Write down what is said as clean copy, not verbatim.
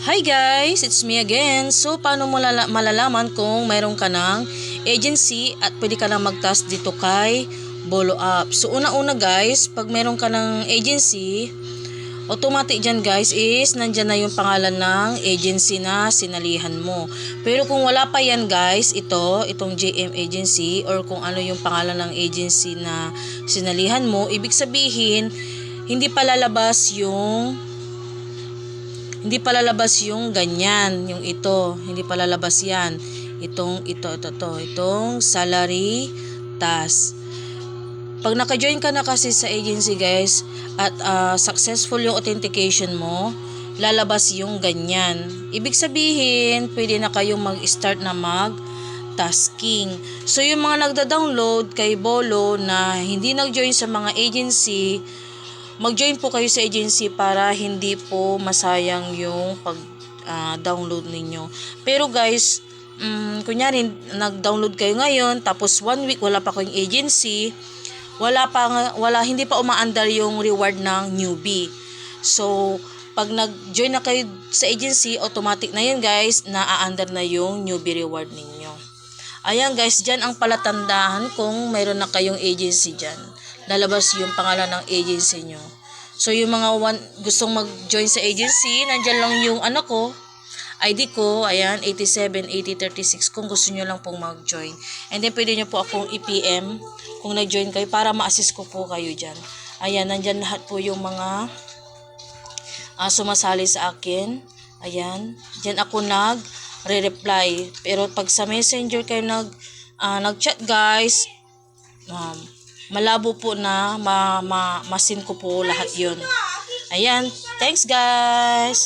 Hi guys, it's me again. So, paano mo malalaman kung mayroon ka ng agency at pwede ka na mag-task dito kay Bolo App? So, una-una guys, pag mayroon ka ng agency, automatic dyan guys is nandyan na yung pangalan ng agency na sinalihan mo. Pero kung wala pa yan guys, itong JM agency or kung ano yung pangalan ng agency na sinalihan mo, ibig sabihin, hindi pa lalabas yung ganyan, yung ito, hindi pa lalabas yan. Itong salary task. Pag naka-join ka na kasi sa agency guys, at successful yung authentication mo, lalabas yung ganyan. Ibig sabihin, pwede na kayong mag-start na tasking. So, yung mga nagda-download kay Bolo na hindi nag-join sa mga agency, mag-join po kayo sa agency para hindi po masayang yung pag-download ninyo. Pero guys, kunyari nag-download kayo ngayon, tapos 1 week wala pa kayong agency, hindi pa umaandar yung reward ng newbie. So, pag nag-join na kayo sa agency, automatic na yun guys, na-aandar na yung newbie reward ninyo. Ayan guys, dyan ang palatandaan kung mayroon na kayong agency dyan. Lalabas yung pangalan ng agency nyo. So, yung mga gustong mag-join sa agency, nandyan lang yung ID ko, ayan, 878036 kung gusto nyo lang pong mag-join. And then, pwede nyo po akong i-PM kung nag-join kayo para ma-assist ko po kayo dyan. Ayan, nandyan lahat po yung mga sumasali sa akin. Ayan, dyan ako nag-reply. Pero pag sa messenger kayo nag-chat guys, malabo po na masin ko po lahat yun. Ayan, thanks guys!